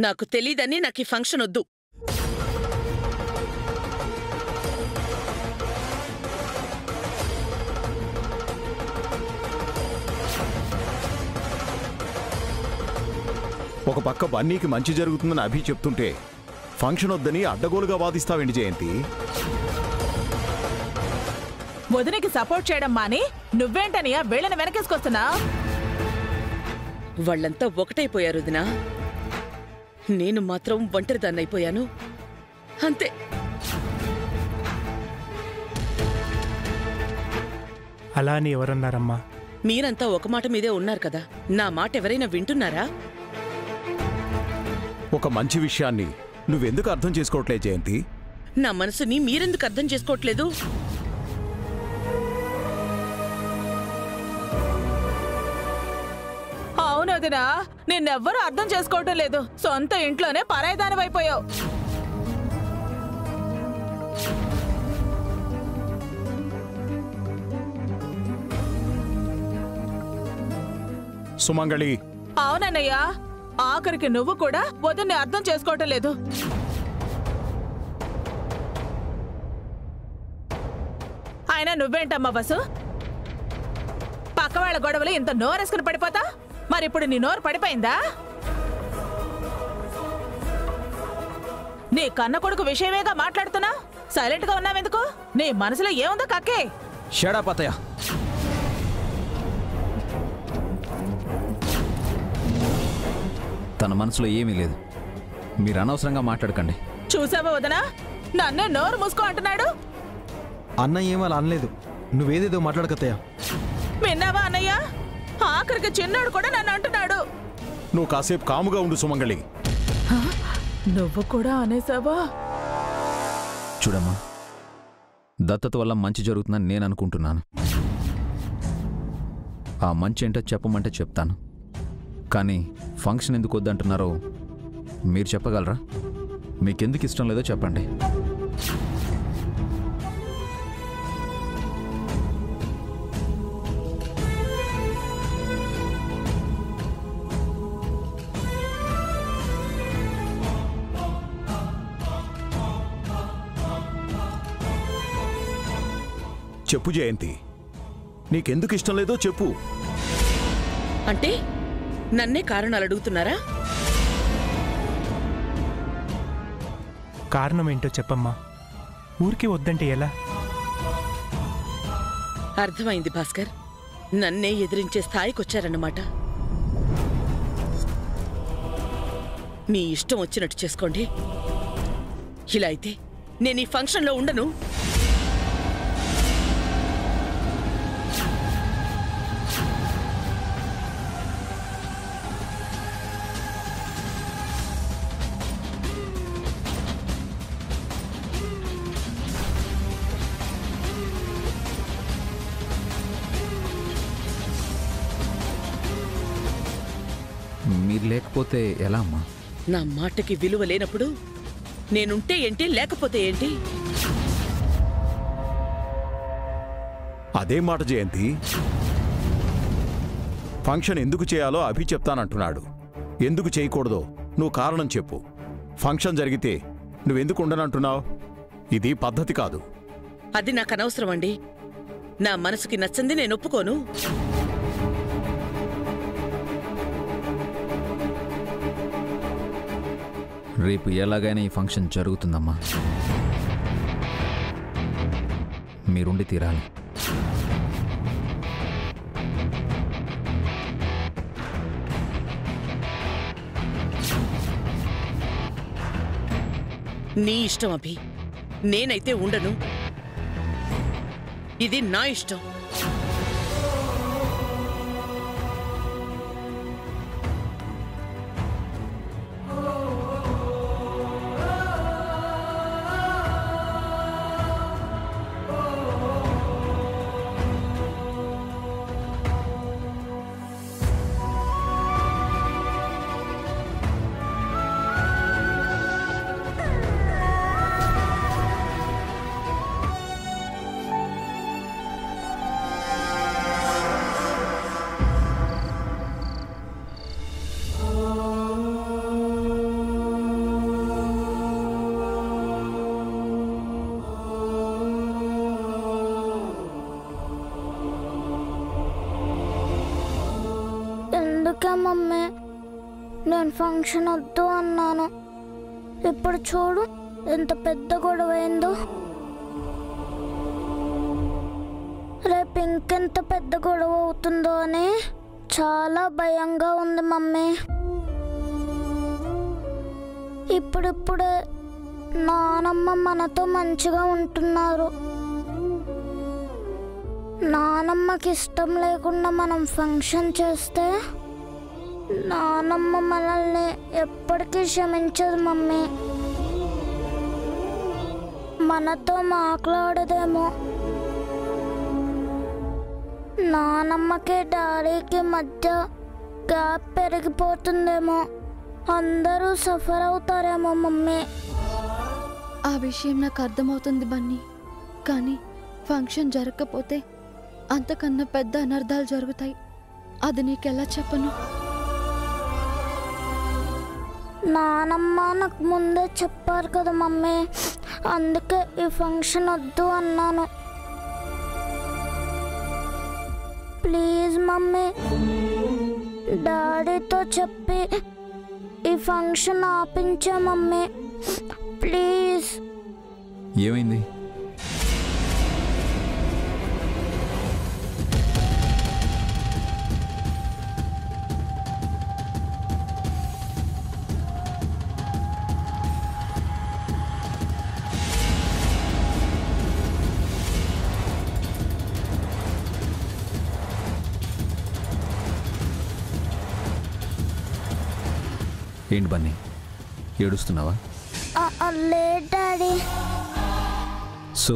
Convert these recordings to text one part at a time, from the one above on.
నాకు తెలీదని నాకీ ఫంక్షన్ వద్దు. ఒక పక్క బన్నీకి మంచి జరుగుతుందని అభి చెప్తుంటే ఫంక్షన్ వద్దని అడ్డగోలుగా వాదిస్తావేంటి జయంతి? వదినికి సపోర్ట్ చేయడం మాని నువ్వేంటనియా వీళ్ళని వెనకేసుకొస్తున్నా? వాళ్ళంతా ఒకటైపోయారు వదినా. నేను మాత్రం ఒంటరిదాన్నైపోయాను అంతే. అలా అని ఎవరన్నారమ్మా? మీరంతా ఒక మాట మీదే ఉన్నారు కదా, నా మాట ఎవరైనా వింటున్నారా? ఒక మంచి విషయాన్ని నువ్వెందుకు అర్థం చేసుకోవట్లే జయంతి? నా మనసుని మీరెందుకు అర్థం చేసుకోవట్లేదు? అవునదినా, నిన్నెవ్వరూ అర్థం చేసుకోవటం లేదు. సొంత ఇంట్లోనే పరాయిదానివైపోయావు. సుమంగళి. అవునన్నయ్యా, ఆఖరికి నువ్వు కూడా వదిన్ని అర్థం చేసుకోవటం లేదు. అయినా నువ్వేంటమ్మా బస్సు, పక్కవాళ్ల గొడవలు ఇంత నోరేసుకుని పడిపోతా? మరిప్పుడు నీ నోరు పడిపోయిందా? నీ కన్న కొడుకు విషయమేగా మాట్లాడుతున్నా, సైలెంట్ గా ఉన్నావెందుకు? నీ మనసులో ఏముందో కక్కే. షట్ అప్ అత్తయ్య. తన మనసులో ఏమీ లేదు, మీరు అనవసరంగా మాట్లాడకండి. చూసావా వదనా, నన్నే నోరు మూసుకో అంటున్నాడు. అన్న ఏమలా అనలేదు, నువ్వేదేదో మాట్లాడకత్తయ్య. విన్నావా అన్నయ్య? ఆఖరికి చిన్నోడు కూడా నన్ను అంటున్నాడు. నువ్వు కాసేపు కాముగా ఉండు సుమంగళి. నువ్వు కూడా అనేసావా? చూడమ్మా, దత్తత వల్ల మంచి జరుగుతుందని నేను అనుకుంటున్నాను. ఆ మంచి ఏంటో చెప్పమంటే చెప్తాను, కానీ ఫంక్షన్ ఎందుకు వద్దంటున్నారో మీరు చెప్పగలరా? మీకెందుకు ఇష్టం లేదో చెప్పండి. చెప్పు జయంతి, నీకెందుకు ఇష్టం లేదో చెప్పు. అంటే నన్నే కారణాలు అడుగుతున్నారా? కారణం ఏంటో చెప్పమ్మా. ఊరికి వద్దంటే ఎలా? అర్థమైంది భాస్కర్, నన్నే ఎదిరించే స్థాయికొచ్చారన్నమాట. మీ ఇష్టం వచ్చినట్టు చేసుకోండి. ఇలా అయితే నేను ఈ ఫంక్షన్లో ఉండను. మీరు లేకపోతే ఎలా అమ్మా? నా మాటకి విలువ లేనప్పుడు నేనుంటే ఏంటి, లేకపోతే ఏంటి? అదే మాట జయంతి. ఫంక్షన్ ఎందుకు చేయాలో అభి చెప్తానంటున్నాడు. ఎందుకు చేయకూడదో నువ్వు కారణం చెప్పు. ఫంక్షన్ జరిగితే నువ్వెందుకు ఉండనంటున్నావు? ఇది పద్ధతి కాదు. అది నాకు అనవసరం అండి. నా మనసుకి నచ్చింది నేను ఒప్పుకోను. రేపు ఎలాగైనా ఈ ఫంక్షన్ జరుగుతుందమ్మా, మీరుండి తీరాలి. నీ ఇష్టం అభి, నేనైతే ఉండను. ఇది నా ఇష్టం. నేను ఫంక్షన్ వద్దు అన్నాను. ఇప్పుడు చూడు ఎంత పెద్ద గొడవ అయిందో. రేపు ఇంకెంత పెద్ద గొడవ అవుతుందో అని చాలా భయంగా ఉంది మమ్మీ. ఇప్పుడిప్పుడే నానమ్మ మనతో మంచిగా ఉంటున్నారు. నానమ్మకి ఇష్టం లేకుండా మనం ఫంక్షన్ చేస్తే నానమ్మ మనల్ని ఎప్పటికీ క్షమించదు మమ్మీ. మనతో మాట్లాడదేమో. నానమ్మకి డాడీకి మధ్య గ్యాప్ పెరిగిపోతుందేమో. అందరూ సఫర్ అవుతారేమో మమ్మీ. ఆ విషయం నాకు అర్థమవుతుంది బన్నీ. కానీ ఫంక్షన్ జరగకపోతే అంతకన్నా పెద్ద అనర్థాలు జరుగుతాయి. అది నీకెలా చెప్పను? నానమ్మ నాకు ముందే చెప్పారు కదా మమ్మీ. అందుకే ఈ ఫంక్షన్ వద్దు అన్నాను. ప్లీజ్ మమ్మీ, డాడీతో చెప్పి ఈ ఫంక్షన్ ఆపించే మమ్మీ, ప్లీజ్. ఏమైంది? ఏంటి బన్నీ, ఏడుస్తున్నావా? లేదు డాడీ. సో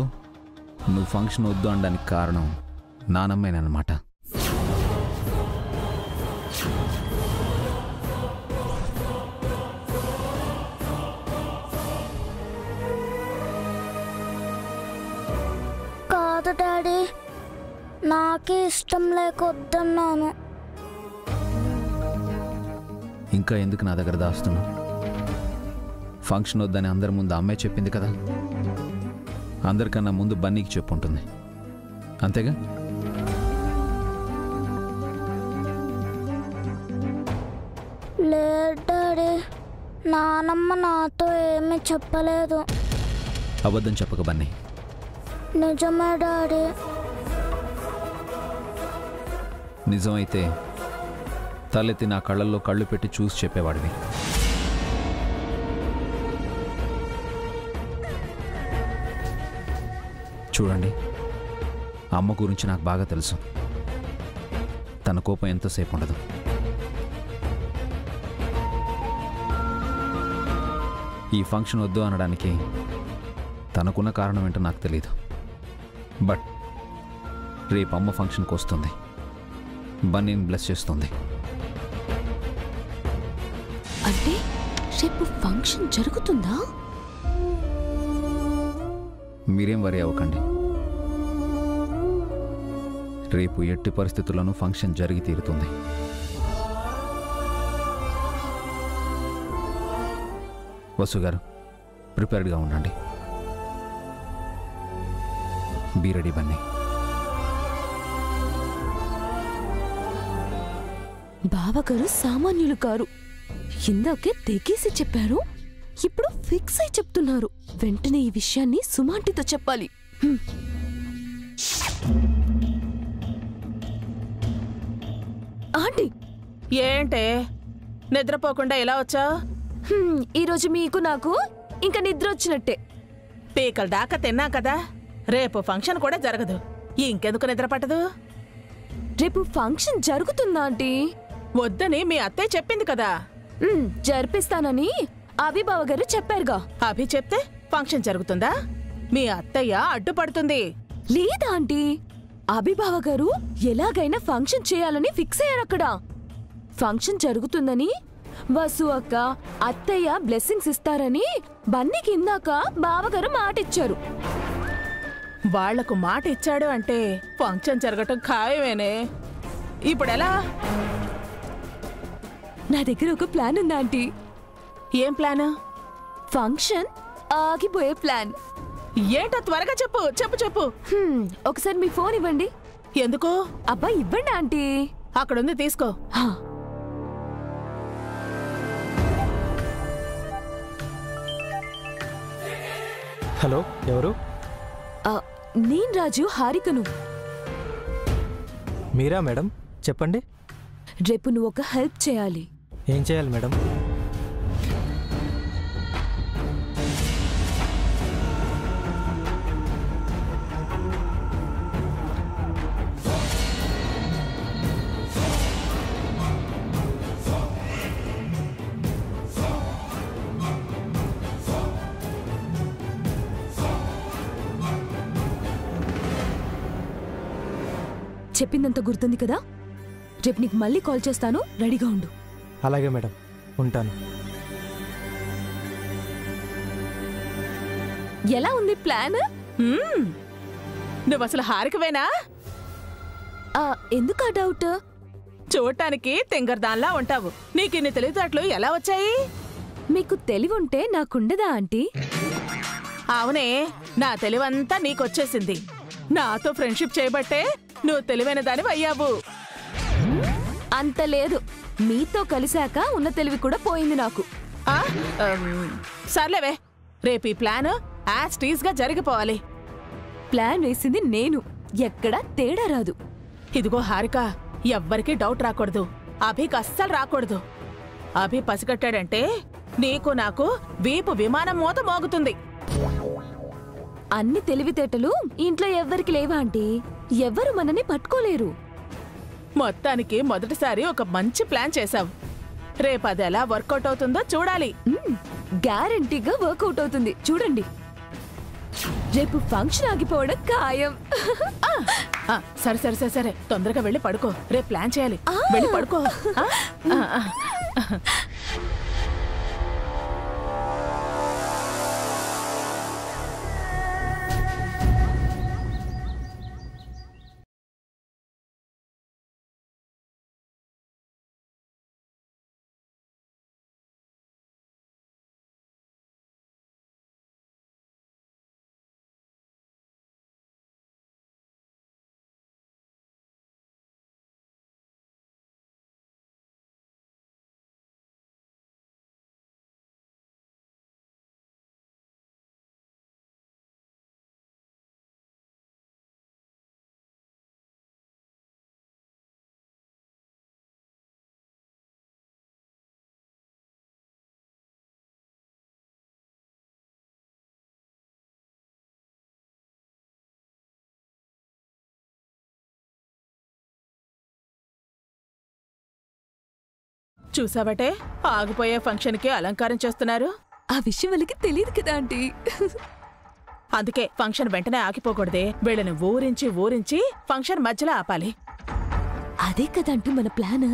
నువ్వు ఫంక్షన్ వద్దు అనడానికి కారణం నానమ్మేనమాట. కాదు డాడీ, నాకే ఇష్టం లేక వద్దన్నాను. ఇంకా ఎందుకు నా దగ్గర దాస్తున్నావు? ఫంక్షన్ వద్దని అందరి ముందు అమ్మే చెప్పింది కదా. అందరికన్నా ముందు బన్నీకి చెప్పుంటుంది, అంతేగా? లేదు డాడీ, నానమ్మ నాతో ఏమీ చెప్పలేదు. అబద్ధం చెప్పక బన్నీ. నిజమే డాడీ. నిజమైతే తలెత్తి నా కళ్ళల్లో కళ్ళు పెట్టి చూసి చెప్పేవాడివి. చూడండి, అమ్మ గురించి నాకు బాగా తెలుసు. తన కోపం ఎంతసేపు ఉండదు. ఈ ఫంక్షన్ వద్దు అనడానికి తనకున్న కారణం ఏంటో నాకు తెలియదు. బట్ రేపు అమ్మ ఫంక్షన్కి వస్తుంది, బన్నీని బ్లెస్ చేస్తుంది. అంటే రేపు ఫంక్షన్ జరుగుతుందా? మీరేం వరి అవ్వకండి. రేపు ఎట్టి పరిస్థితుల్లోనూ ఫంక్షన్ జరిగి తీరుతుంది. వసు గారు, ప్రిపేర్డ్గా ఉండండి. Be ready Bunny. బావగారు సామాన్యులు కారు. ఇందాకే తెగేసి చెప్పారు, ఇప్పుడు ఫిక్స్ అయి చెప్తున్నారు. వెంటనే ఈ విషయాన్ని సుమాంటితో చెప్పాలి. ఆంటీ, ఏంటే నిద్రపోకుండా ఎలా వచ్చా? ఈరోజు మీకు నాకు ఇంకా నిద్ర వచ్చినట్టే. పీకల దాకా తిన్నా కదా, రేపు ఫంక్షన్ కూడా జరగదు. ఇంకెందుకు నిద్ర పట్టదు? రేపు ఫంక్షన్ జరుగుతుందా ఆంటీ? వద్దని మీ అత్తయ్య చెప్పింది కదా. జరిపిస్తానని అభిబావ గారు చెప్పారుగా. అభి చెప్తే ఫంక్షన్ జరుగుతుందా? మీ అత్తయ్య అడ్డుపడుతుంది. లేదా ఆంటీ, అభిబావ గారు ఎలాగైనా ఫంక్షన్ చేయాలని ఫిక్స్ అయ్యారు. అక్కడ ఫంక్షన్ జరుగుతుందని వసు అక్క, అత్తయ్య బ్లెస్సింగ్స్ ఇస్తారని బన్నీకి ఇందాక బావగారు మాట ఇచ్చారు. వాళ్లకు మాట ఇచ్చాడు అంటే ఫంక్షన్ జరగటం ఖాయమేనే. ఇప్పుడెలా? నా దగ్గర ఒక ప్లాన్ ఉంది ఆంటీ. ఏం ప్లాన్? ఫంక్షన్ ఆగిపోయే ప్లాన్. ఏంటో త్వరగా చెప్పు చెప్పు చెప్పు. ఒకసారి మీ ఫోన్ ఇవ్వండి. ఎందుకు? అబ్బా ఇవ్వండి ఆంటీ. అక్కడుంది, తీసుకో. హలో, ఎవరు? నేను రాజు, హారికను. మీరా మేడం? చెప్పండి. రేపు నువ్వు ఒక హెల్ప్ చేయాలి. ఏం చేయాలి మేడం? చెప్పిందంత గుర్తుంది కదా? రేపు నీకు మళ్ళీ కాల్ చేస్తాను, రెడీగా ఉండు. అలాగే మేడం, ఉంటాను. ఎలా ఉంది ప్లాన్? నువ్వు అసలు హారికవేనా? ఎందుకు ఆ డౌట్? చూడటానికి తింగర్దాన్లా ఉంటావు. నీకిన్ని తెలివితేటలు ఎలా వచ్చాయి? మీకు తెలివుంటే నాకుండదా ఆంటీ? అవునే, నా తెలివంతా నీకొచ్చేసింది. నాతో ఫ్రెండ్షిప్ చేయబట్టే నువ్వు తెలివైన దానివి అయ్యావు. అంత లేదు, మీతో కలిశాక ఉన్న తెలివి కూడా పోయింది నాకు. సర్లేవే, రేపు ఈ ప్లాన్ యాజ్ టీజ్ గా జరిగిపోవాలి. ప్లాన్ వేసింది నేను, ఎక్కడా తేడా రాదు. ఇదిగో హారిక, ఎవ్వరికీ డౌట్ రాకూడదు. అభికి అస్సలు రాకూడదు. అభి పసిగట్టాడంటే నీకు నాకు వీపు విమానం మోత మోగుతుంది. అన్ని తెలివితేటలు ఇంట్లో ఎవ్వరికి లేవా ఆంటీ? ఎవ్వరు మనని పట్టుకోలేరు. మొత్తానికి మొదటిసారి ఒక మంచి ప్లాన్ చేశావు. రేపు అది ఎలా వర్కౌట్ అవుతుందో చూడాలి. గ్యారంటీగా వర్కౌట్ అవుతుంది, చూడండి. రేపు ఫంక్షన్ ఆగిపోవడం ఖాయం. సరే సరే సరే సరే, తొందరగా వెళ్ళి పడుకో. రేపు ప్లాన్ చేయాలి, వెళ్ళి పడుకో. చూసావటే, ఆగిపోయే ఫంక్షన్ కి అలంకారం చేస్తున్నారు. ఆ విషయం వాళ్ళకి తెలియదు కదా ఆంటీ. అందుకే ఫంక్షన్ వెంటనే ఆగిపోకూడదే. వీళ్ళని ఊరించి ఊరించి ఫంక్షన్ మధ్యలో ఆపాలి. అదే కదంటూ మన ప్లాన్.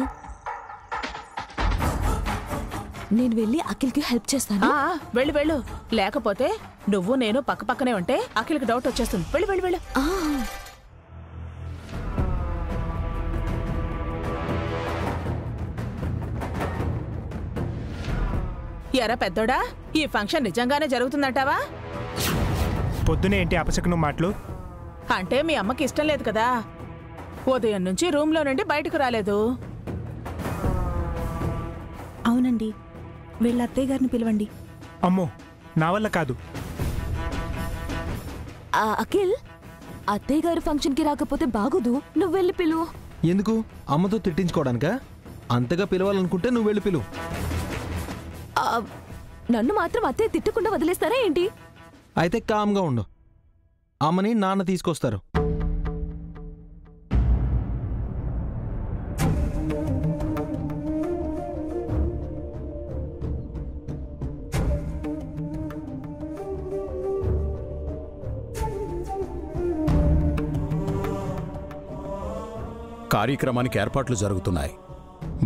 నేను వెళ్ళి అఖిల్కి హెల్ప్ చేస్తాను. వెళ్ళు వెళ్ళు, లేకపోతే నువ్వు నేను పక్క పక్కనే ఉంటే అఖిల్కి డౌట్ వచ్చేస్తుంది. వెళ్ళు వెళ్ళు వెళ్ళు. ఎరా పెద్దోడా, ఈ ఫంక్షన్ నిజంగానే జరుగుతుందంటావా? పొద్దునే ఏంటి అపశకునం మాటలు? అంటే మీ అమ్మకి ఇష్టం లేదు కదా, ఉదయం నుంచి రూమ్లో నుండి బయటకు రాలేదు. అవునండి, వీళ్ళ అత్తయ్య గారిని పిలవండి. అమ్మో, నా వల్ల కాదు. అఖిల్, అత్తయ్య గారు ఫంక్షన్కి రాకపోతే బాగోదు, నువ్వు వెళ్ళి పిలువు. ఎందుకు? అమ్మతో తిట్టించుకోవడానికా? అంతగా పిలవాలనుకుంటే నువ్వు వెళ్ళి పిలువు. నన్ను మాత్రం అత్తయ్య తిట్టకుండా వదిలేస్తారా ఏంటి? అయితే కామ్గా ఉండు, అమ్మని నాన్న తీసుకొస్తారు. కార్యక్రమానికి ఏర్పాట్లు జరుగుతున్నాయి.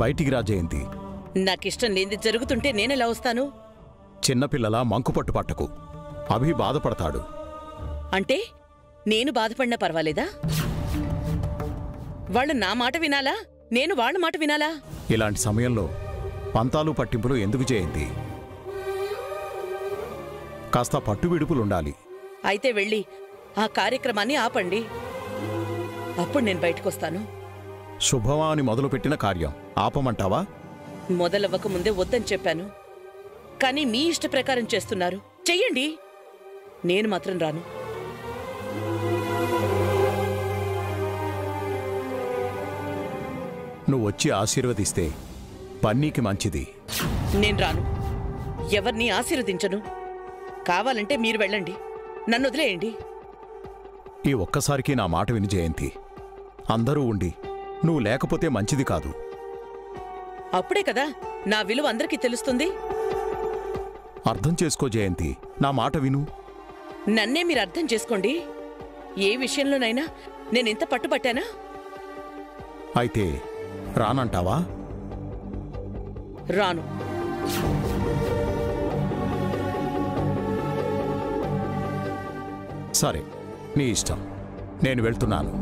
బయటికి రా జయంతి. నాకిష్టం లేనిది జరుగుతుంటే నేనెలా వస్తాను? చిన్నపిల్లల మంకుపట్టు పట్టకు. అభి బాధపడతాడు. అంటే నేను బాధపడినా పర్వాలేదా? వాళ్ళు నా మాట వినాలా, నేను వాళ్ళ మాట వినాలా? ఇలాంటి సమయంలో పంతాలు పట్టింపులు ఎందుకు జయంతి? కాస్త పట్టువిడుపులుండాలి. అయితే వెళ్ళి ఆ కార్యక్రమాన్ని ఆపండి, అప్పుడు నేను బయటకొస్తాను. శుభవాని మొదలుపెట్టిన కార్యం ఆపమంటావా? మొదలవ్వక ముందే వద్దని చెప్పాను, కానీ మీ ఇష్ట ప్రకారం చేస్తున్నారు. చెయ్యండి. నేను మాత్రం రాను. నువ్వు వచ్చి ఆశీర్వదిస్తే బన్నీకి మంచిది. నేను రాను. ఎవరిని ఆశీర్వదించను. కావాలంటే మీరు వెళ్ళండి, నన్ను వదిలేయండి. ఈ ఒక్కసారికి నా మాట విని జయంతి. అందరూ ఉండి నువ్వు లేకపోతే మంచిది కాదు. అప్పుడే కదా నా విలువ అందరికీ తెలుస్తుంది. అర్థం చేసుకో జయంతి, నా మాట విను. నన్నే మీరు అర్థం చేసుకోండి. ఏ విషయంలోనైనా నేనింత పట్టుబట్టానా? అయితే రానంటావా? రాను. సరే, నీ ఇష్టం. నేను వెళ్తున్నాను.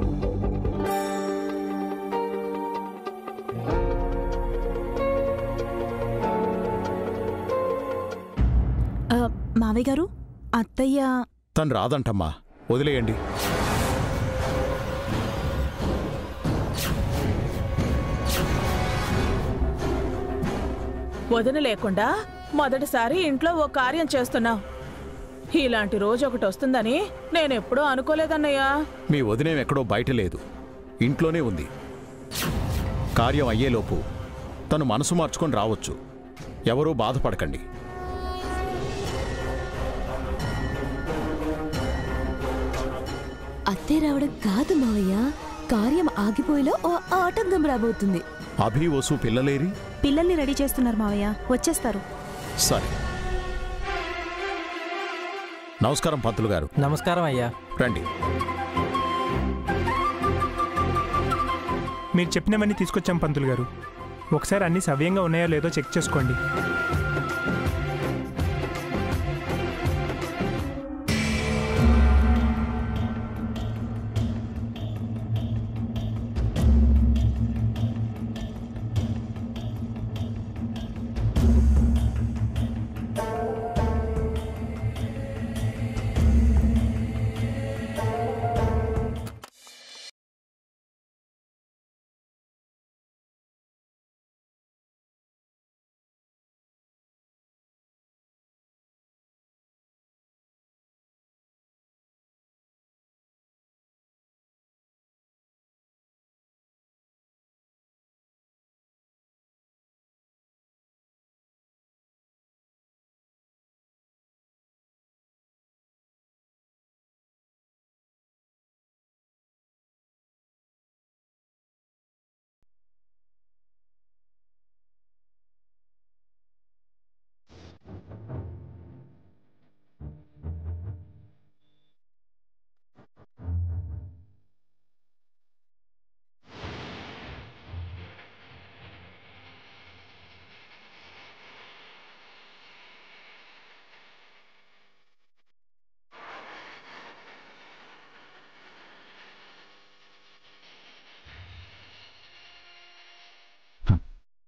మావయ్య గారు, అత్తయ్య తను రాదంటమ్మా, వదిలేయండి. వదిన లేకుండా మొదటిసారి ఇంట్లో ఓ కార్యం చేస్తున్నావు. ఇలాంటి రోజు ఒకటి వస్తుందని నేనెప్పుడూ అనుకోలేదన్నయ్యా. మీ వదినేం ఎక్కడో బయట లేదు, ఇంట్లోనే ఉంది. కార్యం అయ్యేలోపు తను మనసు మార్చుకొని రావచ్చు. ఎవరూ బాధపడకండి. అత్తే రావడం కాదు మావయ్య, కార్యం ఆగిపోయేలా ఓ ఆటంకం రాబోతుంది. అభి వసు పిల్లలేరి? పిల్లల్ని రెడీ చేస్తున్నారు మావయ్య, వచ్చేస్తారు. సరే. నమస్కారం పంతులు గారు. నమస్కారం అయ్యా. రండి. మీరు చెప్పినవన్నీ తీసుకొచ్చాం పంతులు గారు. ఒకసారి అన్నీ సవ్యంగా ఉన్నాయో లేదో చెక్ చేసుకోండి.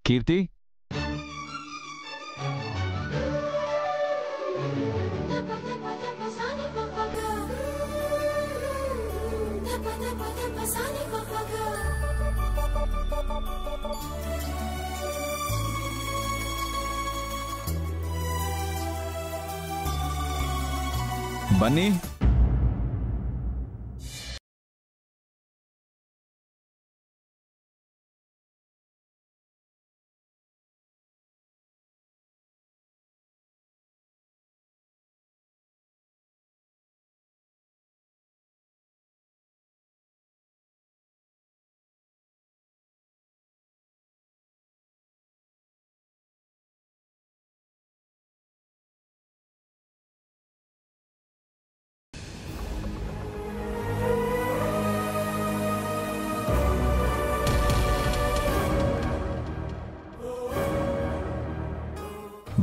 కీర్తి, బన్నీ,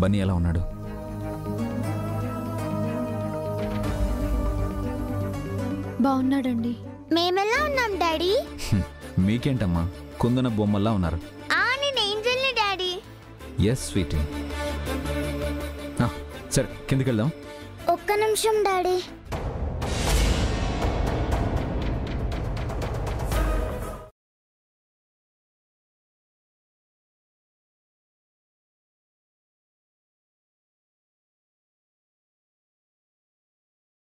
బన్నీ ఎలా ఉన్నాడు? బాగున్నాడండి. మేమెలా ఉన్నాం డాడీ? మీకేంటమ్మా, కుందన బొమ్మల్లా ఉన్నారు. నేను ఏంజల్ని డాడీ. Yes Sweety. సరే, కిందికి వెళ్దాం. ఒక్క నిమిషం డాడీ.